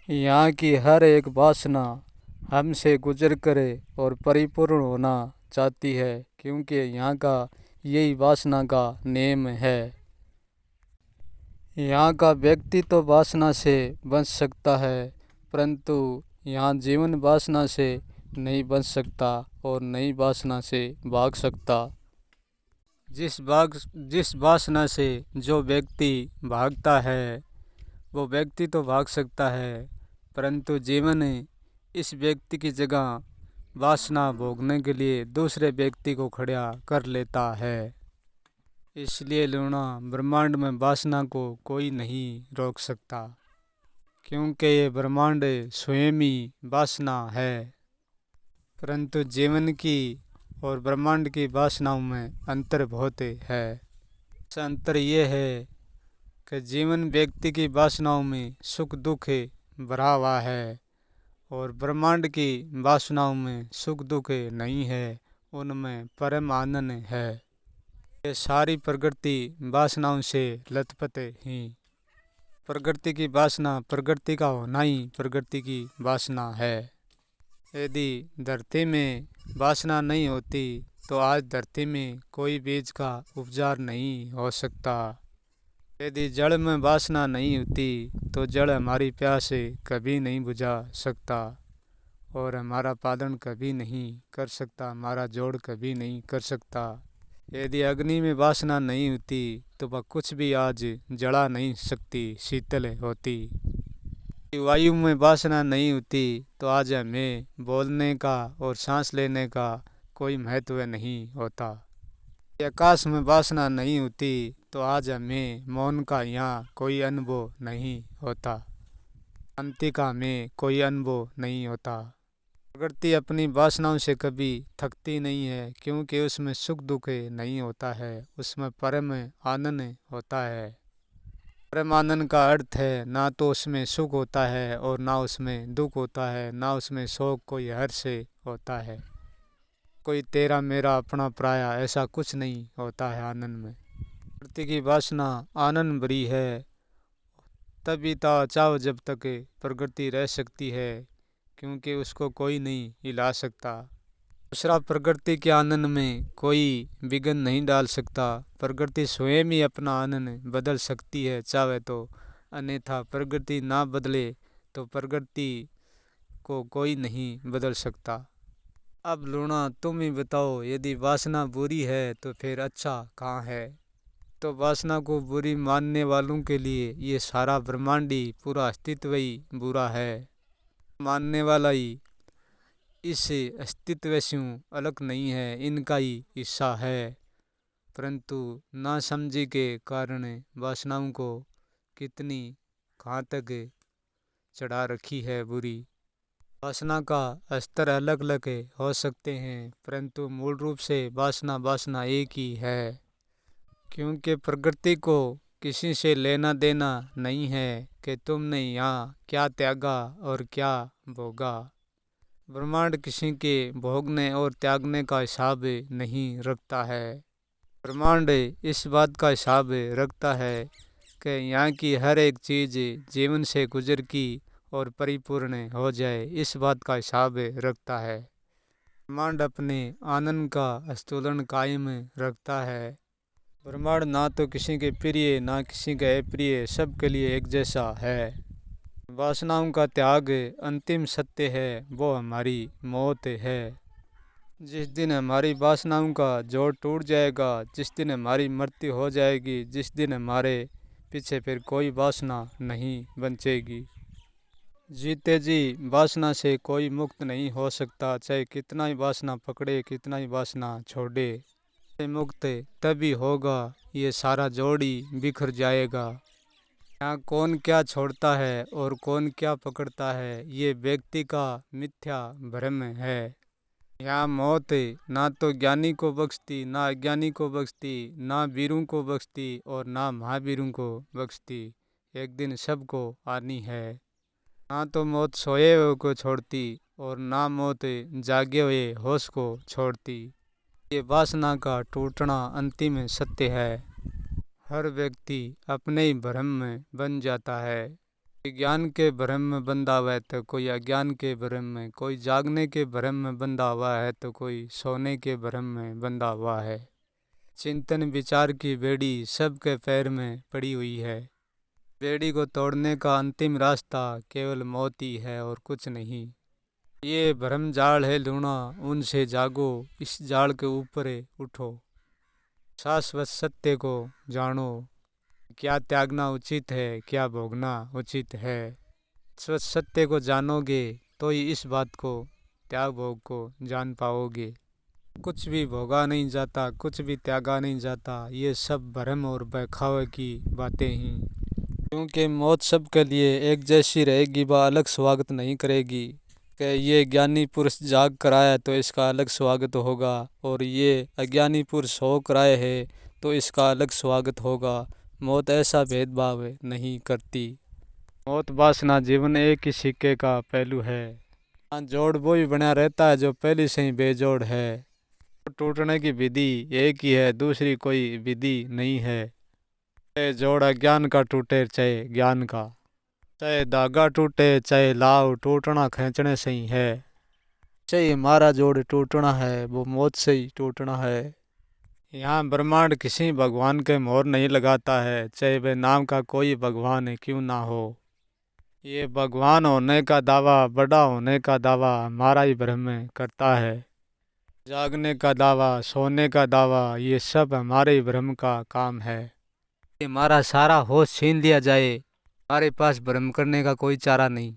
यहाँ की हर एक वासना हमसे गुजर करे और परिपूर्ण होना चाहती है, क्योंकि यहाँ का यही वासना का नेम है। यहाँ का व्यक्ति तो वासना से बच सकता है, परंतु यहाँ जीवन वासना से नहीं बच सकता और नई वासना से भाग सकता। जिस वासना से जो व्यक्ति भागता है वो व्यक्ति तो भाग सकता है, परंतु जीवन इस व्यक्ति की जगह वासना भोगने के लिए दूसरे व्यक्ति को खड़ा कर लेता है। इसलिए लूणा ब्रह्मांड में वासना को कोई नहीं रोक सकता, क्योंकि ये ब्रह्मांड स्वयं ही वासना है। परंतु जीवन की और ब्रह्मांड की वासनाओं में अंतर बहुत है। इसका अंतर ये है कि जीवन व्यक्ति की वासनाओं में सुख दुख भरा हुआ है और ब्रह्मांड की वासनाओं में सुख दुख नहीं है, उनमें परम आनंद है। ये सारी प्रकृति वासनाओं से लथपथ ही। प्रकृति की वासना प्रकृति का होना ही प्रकृति की वासना है। यदि धरती में वासना नहीं होती तो आज धरती में कोई बीज का उपजार नहीं हो सकता। यदि जल में वासना नहीं होती तो जल हमारी प्यास कभी नहीं बुझा सकता और हमारा पालन कभी नहीं कर सकता, हमारा जोड़ कभी नहीं कर सकता। यदि अग्नि में वासना नहीं होती तो वह कुछ भी आज जला नहीं सकती, शीतल होती। वायु में वासना नहीं होती तो आज हमें बोलने का और सांस लेने का कोई महत्व नहीं होता। आकाश में वासना नहीं होती तो आज हमें मौन का यहाँ कोई अनुभव नहीं होता, शांति का हमें कोई अनुभव नहीं होता। प्रकृति अपनी वासनाओं से कभी थकती नहीं है, क्योंकि उसमें सुख दुख नहीं होता है, उसमें परम आनंद होता है। परम आनंद का अर्थ है ना तो उसमें सुख होता है और ना उसमें दुख होता है, ना उसमें शोक कोई हर्ष होता है, कोई तेरा मेरा अपना पराया ऐसा कुछ नहीं होता है आनंद में। प्रकृति की वासना आनंद भरी है, तभी तो चाहो जब तक प्रकृति रह सकती है, क्योंकि उसको कोई नहीं हिला सकता। दूसरा, प्रकृति के आनंद में कोई विघ्न नहीं डाल सकता। प्रकृति स्वयं ही अपना आनंद बदल सकती है चाहे तो, अन्यथा प्रकृति ना बदले तो प्रकृति को कोई नहीं बदल सकता। अब लूणा तुम ही बताओ, यदि वासना बुरी है तो फिर अच्छा कहाँ है? तो वासना को बुरी मानने वालों के लिए ये सारा ब्रह्मांड ही पूरा अस्तित्व ही बुरा है। मानने वाला ही इस अस्तित्व से अलग नहीं है, इनका ही हिस्सा है, परंतु ना समझी के कारण वासनाओं को कितनी कहाँ तक चढ़ा रखी है बुरी। वासना का स्तर अलग अलग हो सकते हैं, परंतु मूल रूप से वासना वासना एक ही है, क्योंकि प्रकृति को किसी से लेना देना नहीं है कि तुमने यहाँ क्या त्यागा और क्या भोगा। ब्रह्मांड किसी के भोगने और त्यागने का हिसाब नहीं रखता है। ब्रह्मांड इस बात का हिसाब रखता है कि यहाँ की हर एक चीज़ जीवन से गुजर की और परिपूर्ण हो जाए, इस बात का हिसाब रखता है। ब्रह्मांड अपने आनंद का आंदोलन कायम रखता है। ब्रह्मांड ना तो किसी के प्रिय ना किसी के अप्रिय, सबके लिए एक जैसा है। वासनाओं का त्याग अंतिम सत्य है, वो हमारी मौत है। जिस दिन हमारी वासनाओं का जोड़ टूट जाएगा, जिस दिन हमारी मृत्यु हो जाएगी, जिस दिन हमारे पीछे फिर कोई वासना नहीं बचेगी। जीते जी वासना से कोई मुक्त नहीं हो सकता, चाहे कितना ही वासना पकड़े, कितना ही वासना छोड़े। मुक्त तभी होगा ये सारा जोड़ी बिखर जाएगा। यहाँ कौन क्या छोड़ता है और कौन क्या पकड़ता है, ये व्यक्ति का मिथ्या भ्रम है। यहाँ मौत ना तो ज्ञानी को बख्शती, ना अज्ञानी को बख्शती, ना वीरों को बख्शती और ना महावीरों को बख्शती। एक दिन सबको आनी है। ना तो मौत सोए हुए को छोड़ती और ना मौत जागे हुए होश को छोड़ती। ये वासना का टूटना अंतिम सत्य है। हर व्यक्ति अपने ही भ्रम में बन जाता है। कोई ज्ञान के भ्रम में बंधा हुआ है तो कोई अज्ञान के भ्रम में, कोई जागने के भ्रम में बंधा हुआ है तो कोई सोने के भ्रम में बंधा हुआ है। चिंतन विचार की बेड़ी सबके पैर में पड़ी हुई है। बेड़ी को तोड़ने का अंतिम रास्ता केवल मौत ही है और कुछ नहीं। ये भ्रम जाल है लूणा, उनसे जागो, इस जाल के ऊपर उठो। शाश्वत सत्य को जानो, क्या त्यागना उचित है, क्या भोगना उचित है। शाश्वत सत्य को जानोगे तो ही इस बात को, त्याग भोग को जान पाओगे। कुछ भी भोगा नहीं जाता, कुछ भी त्यागा नहीं जाता, ये सब भ्रम और बहकावे की बातें ही। क्योंकि मौत सबके लिए एक जैसी रहेगी, वह अलग स्वागत नहीं करेगी। कि ये ज्ञानी पुरुष जाग कर आया तो इसका अलग स्वागत होगा, और ये अज्ञानी पुरुष हो कर आए है तो इसका अलग स्वागत होगा। मौत ऐसा भेदभाव नहीं करती। मौत वासना जीवन एक ही सिक्के का पहलू है। जोड़ वो ही बना रहता है जो पहले से ही बेजोड़ है। टूटने की विधि एक ही है, दूसरी कोई विधि नहीं है। चाहे जोड़ अज्ञान का टूटे चाहे ज्ञान का, चाहे धागा टूटे चाहे लाव, टूटना खींचने से ही है। चाहे हमारा जोड़ टूटना है वो मौत से ही टूटना है। यहाँ ब्रह्मांड किसी भगवान के मोहर नहीं लगाता है, चाहे वे नाम का कोई भगवान क्यों ना हो। ये भगवान होने का दावा, बड़ा होने का दावा हमारा ही भ्रम करता है। जागने का दावा, सोने का दावा, ये सब हमारे ही भ्रम का काम है। हमारा सारा होश छीन लिया जाए, हमारे पास भ्रम करने का कोई चारा नहीं।